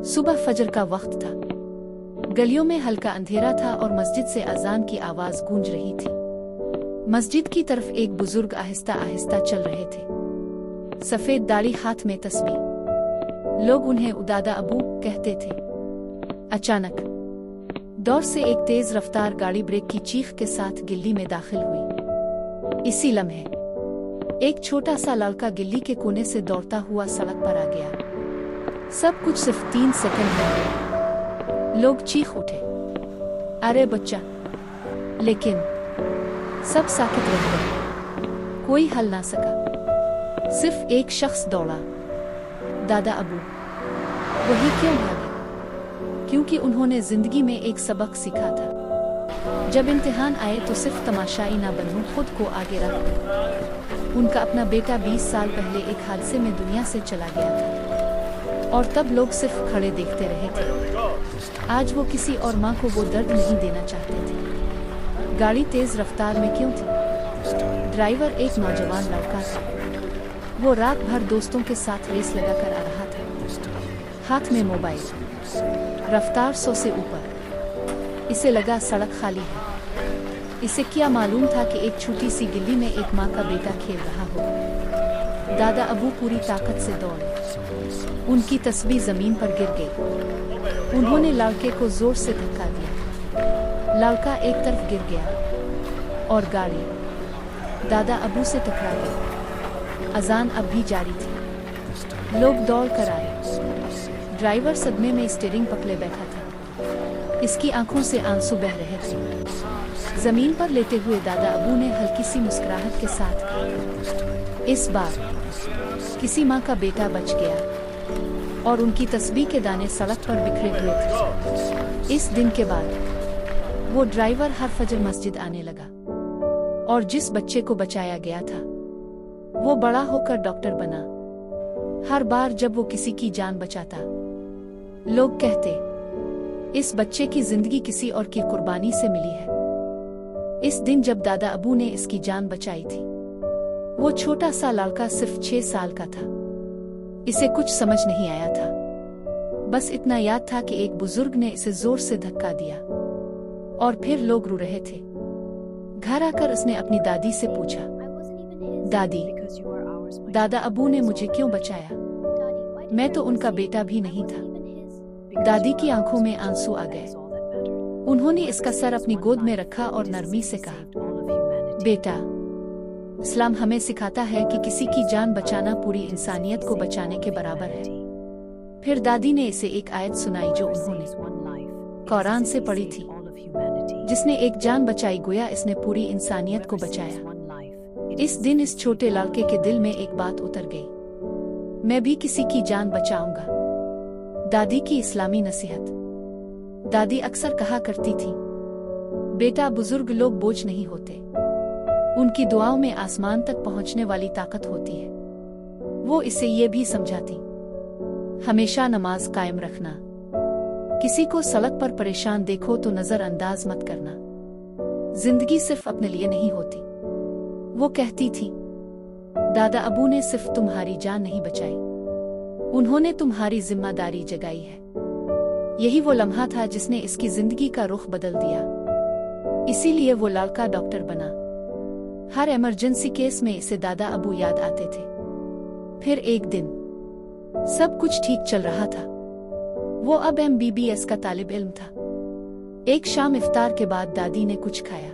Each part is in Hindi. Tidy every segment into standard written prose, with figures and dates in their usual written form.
सुबह फजर का वक्त था। गलियों में हल्का अंधेरा था और मस्जिद से अजान की आवाज गूंज रही थी। मस्जिद की तरफ एक बुजुर्ग आहिस्ता आहिस्ता चल रहे थे, सफेद दाढ़ी, हाथ में तस्बीह। लोग उन्हें उदादा अबू कहते थे। अचानक दौर से एक तेज रफ्तार गाड़ी ब्रेक की चीख के साथ गिल्ली में दाखिल हुई। इसी लम्हे एक छोटा सा लड़का गिल्ली के कोने से दौड़ता हुआ सड़क पर आ गया। सब कुछ सिर्फ 3 सेकंड में। लोग चीख उठे, अरे बच्चा! लेकिन सब साकित रह गए। कोई हल ना सका। सिर्फ एक शख्स दौड़ा, दादा अबू। वही क्यों भागे? क्योंकि उन्होंने जिंदगी में एक सबक सीखा था। जब इम्तिहान आए तो सिर्फ तमाशाई ना बनूं, खुद को आगे रख दूं। उनका अपना बेटा 20 साल पहले एक हादसे में दुनिया से चला गया था और तब लोग सिर्फ खड़े देखते रहे थे। आज वो किसी और माँ को वो दर्द नहीं देना चाहते थे। गाड़ी तेज रफ्तार में क्यों थी? ड्राइवर एक नौजवान लड़का था। वो रात भर दोस्तों के साथ रेस लगाकर आ रहा था, हाथ में मोबाइल, रफ्तार 100 से ऊपर। इसे लगा सड़क खाली है। इसे क्या मालूम था कि एक छोटी सी गिल्ली में एक माँ का बेटा खेल रहा हो। दादा अबू पूरी ताकत से दौड़े। उनकी तस्बीह जमीन पर गिर गई। उन्होंने लड़के को जोर से धक्का दिया। लड़का एक तरफ गिर गया और गाड़ी दादा अबू से टकरा गई। अजान अब भी जारी थी। लोग दौड़ कर आए। ड्राइवर सदमे में स्टीयरिंग पकड़े बैठा था। इसकी आंखों से आंसू बह रहे थे। जमीन पर लेटे हुए दादा अबू ने हल्की सी मुस्कुराहट के साथ कहा, इस बार किसी माँ का बेटा बच गया। और उनकी तस्बीह के दाने सड़क पर बिखरे हुए थे। इस दिन के बाद वो ड्राइवर हर फजर मस्जिद आने लगा। और जिस बच्चे को बचाया गया था वो बड़ा होकर डॉक्टर बना। हर बार जब वो किसी की जान बचाता, लोग कहते, इस बच्चे की जिंदगी किसी और की कुर्बानी से मिली है। इस दिन जब दादा अबू ने इसकी जान बचाई थी, वो छोटा सा लड़का सिर्फ 6 साल का था। इसे कुछ समझ नहीं आया था। बस इतना याद था कि एक बुजुर्ग ने इसे जोर से धक्का दिया। और फिर लोग रो रहे थे। घर आकर उसने अपनी दादी से पूछा, दादी, दादा अबू ने मुझे क्यों बचाया? मैं तो उनका बेटा भी नहीं था। दादी की आंखों में आंसू आ गए। उन्होंने इसका सर अपनी गोद में रखा और नरमी से कहा, बेटा, इस्लाम हमें सिखाता है कि किसी की जान बचाना पूरी इंसानियत को बचाने के बराबर है। फिर दादी ने इसे एक आयत सुनाई जो उन्होंने कुरान से पढ़ी थी, जिसने एक जान बचाई गोया इसने पूरी इंसानियत को बचाया। इस दिन इस छोटे लड़के के दिल में एक बात उतर गई, मैं भी किसी की जान बचाऊंगा। दादी की इस्लामी नसीहत। दादी अक्सर कहा करती थी, बेटा, बुजुर्ग लोग बोझ नहीं होते, उनकी दुआओं में आसमान तक पहुंचने वाली ताकत होती है। वो इसे ये भी समझाती, हमेशा नमाज कायम रखना, किसी को सड़क पर परेशान देखो तो नजरअंदाज मत करना। जिंदगी सिर्फ अपने लिए नहीं होती। वो कहती थी, दादा अबू ने सिर्फ तुम्हारी जान नहीं बचाई, उन्होंने तुम्हारी जिम्मेदारी जगाई है। यही वो लम्हा था जिसने इसकी जिंदगी का रुख बदल दिया। इसीलिए वो लड़का डॉक्टर बना। हर इमरजेंसी केस में इसे दादा अबू याद आते थे। फिर एक दिन सब कुछ ठीक चल रहा था। वो अब MBBS का तालिब इल्म था। एक शाम इफ्तार के बाद दादी ने कुछ खाया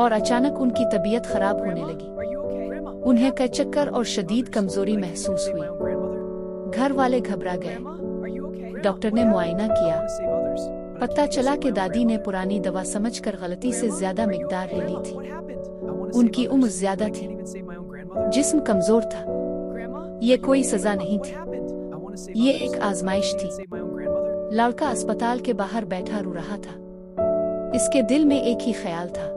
और अचानक उनकी तबीयत खराब होने लगी। उन्हें कई चक्कर और शदीद कमजोरी महसूस हुई। घर वाले घबरा गए। डॉक्टर ने मुआयना किया। पता चला कि दादी ने पुरानी दवा समझकर गलती से ज्यादा मिकदार ले ली थी। उनकी उम्र ज्यादा थी, जिस्म कमजोर था। ये कोई सजा नहीं थी, ये एक आजमाइश थी। लड़का अस्पताल के बाहर बैठा रो रहा था। इसके दिल में एक ही ख्याल था,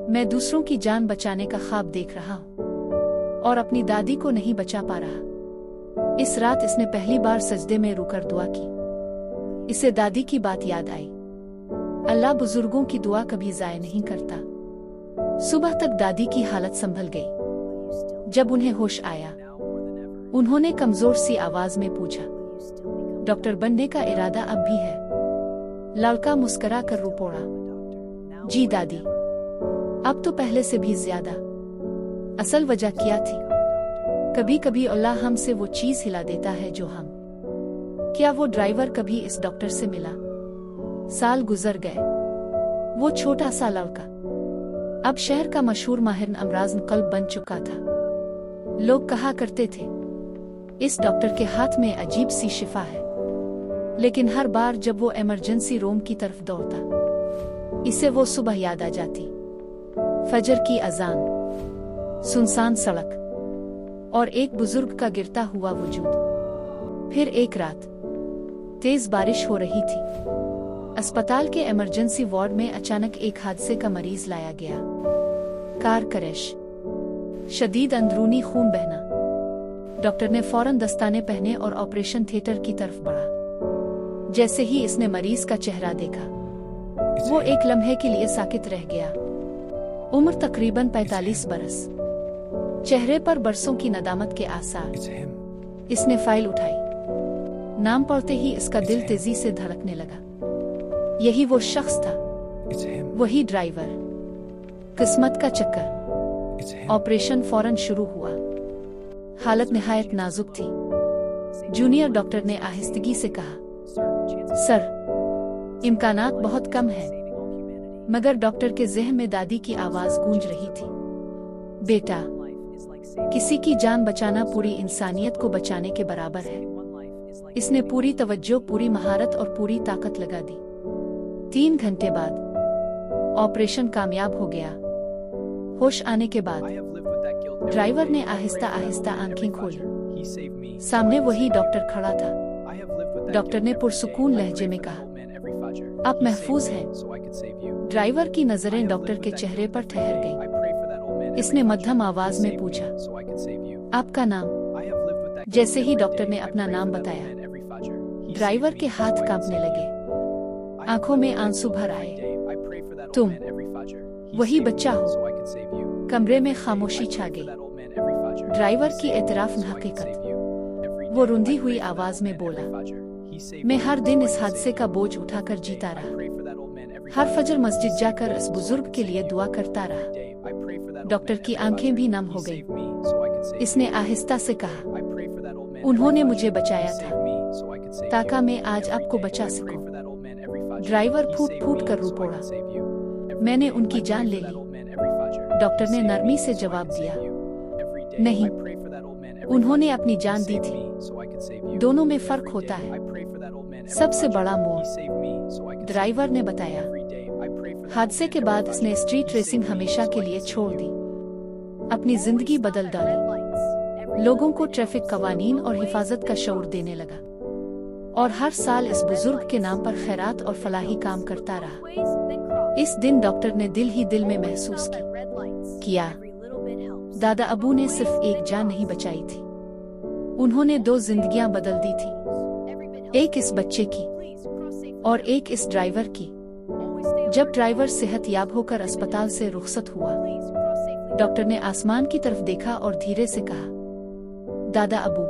मैं दूसरों की जान बचाने का ख्वाब देख रहा हूँ और अपनी दादी को नहीं बचा पा रहा। इस रात इसने पहली बार सजदे में रुकर दुआ की। इसे दादी की बात याद आई। अल्लाह बुजुर्गों की दुआ कभी जाया नहीं करता। सुबह तक दादी की हालत संभल गई। जब उन्हें होश आया, उन्होंने कमजोर सी आवाज में पूछा, डॉक्टर बनने का इरादा अब भी है। लड़का मुस्करा कर रो पड़ा। जी दादी, अब तो पहले से भी ज्यादा। असल वजह क्या थी? कभी कभी अल्लाह हमसे वो चीज हिला देता है जो हम। क्या वो ड्राइवर कभी इस डॉक्टर से मिला? साल गुजर गए। वो छोटा सा लड़का अब शहर का मशहूर माहिर अमराज़ कल्ब बन चुका था। लोग कहा करते थे, इस डॉक्टर के हाथ में अजीब सी शिफा है। लेकिन हर बार जब वो इमरजेंसी रूम की तरफ दौड़ता, इसे वो सुबह याद आ जाती। फजर की अजान, सुनसान सड़क और एक बुजुर्ग का गिरता हुआ वजूद। फिर एक रात तेज बारिश हो रही थी। अस्पताल के इमरजेंसी वार्ड में अचानक एक हादसे का मरीज लाया गया। कार क्रैश, शदीद अंदरूनी खून बहना। डॉक्टर ने फौरन दस्ताने पहने और ऑपरेशन थिएटर की तरफ बढ़ा। जैसे ही इसने मरीज का चेहरा देखा, वो एक लम्हे के लिए साकित रह गया। उम्र तकरीबन 45 बरस, चेहरे पर बरसों की नदामत के आसार। इसने फाइल उठाई। नाम पढ़ते ही इसका दिल तेजी से धड़कने लगा। यही वो शख्स था, वही ड्राइवर। किस्मत का चक्कर। ऑपरेशन फौरन शुरू हुआ। हालत निहायत नाजुक थी। जूनियर डॉक्टर ने आहिस्तगी से कहा, सर, इम्कानात बहुत कम है। मगर डॉक्टर के ज़हन में दादी की आवाज गूंज रही थी, बेटा, किसी की जान बचाना पूरी इंसानियत को बचाने के बराबर है। इसने पूरी तवज्जो, पूरी महारत और पूरी ताकत लगा दी। 3 घंटे बाद ऑपरेशन कामयाब हो गया। होश आने के बाद ड्राइवर ने आहिस्ता आहिस्ता आंखें खोली। सामने वही डॉक्टर खड़ा था। डॉक्टर ने पुरसुकून लहजे में कहा, आप महफूज हैं। ड्राइवर की नजरें डॉक्टर के चेहरे पर ठहर गईं। इसने मध्यम आवाज में पूछा, आपका नाम? जैसे ही डॉक्टर ने अपना नाम बताया, ड्राइवर के हाथ कांपने लगे, आंखों में आंसू भर आए। तुम वही बच्चा हो? कमरे में खामोशी छा गई। ड्राइवर की एतराफ न हकीकत। वो रुंधी हुई आवाज में बोला, मैं हर दिन इस हादसे का बोझ उठाकर जीता रहा। हर फजर मस्जिद जाकर इस बुजुर्ग के लिए दुआ करता रहा। डॉक्टर की आंखें भी नम हो गईं। इसने आहिस्ता से कहा, उन्होंने मुझे बचाया था ताकि मैं आज आपको बचा सकूं। ड्राइवर फूट फूट कर रो पड़ा, मैंने उनकी जान ले ली। डॉक्टर ने नरमी से जवाब दिया, नहीं, उन्होंने अपनी जान दी थी। दोनों में फर्क होता है। सबसे बड़ा मोड़, ड्राइवर ने बताया। हादसे के बाद उसने स्ट्रीट रेसिंग हमेशा के लिए छोड़ दी। अपनी जिंदगी बदल डाली। लोगों को ट्रैफिक कवानीन और हिफाजत का शऊर देने लगा। और हर साल इस बुजुर्ग के नाम पर खैरात और फलाही काम करता रहा। इस दिन डॉक्टर ने दिल ही दिल में महसूस किया, दादा अबू ने सिर्फ एक जान नहीं बचाई थी, उन्होंने 2 जिंदगियां बदल दी थी। एक इस बच्चे की और एक इस ड्राइवर की। जब ड्राइवर सेहतयाब होकर अस्पताल से रुखसत हुआ, डॉक्टर ने आसमान की तरफ देखा और धीरे से कहा, दादा अबू,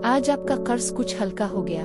आज आपका कर्ज कुछ हल्का हो गया।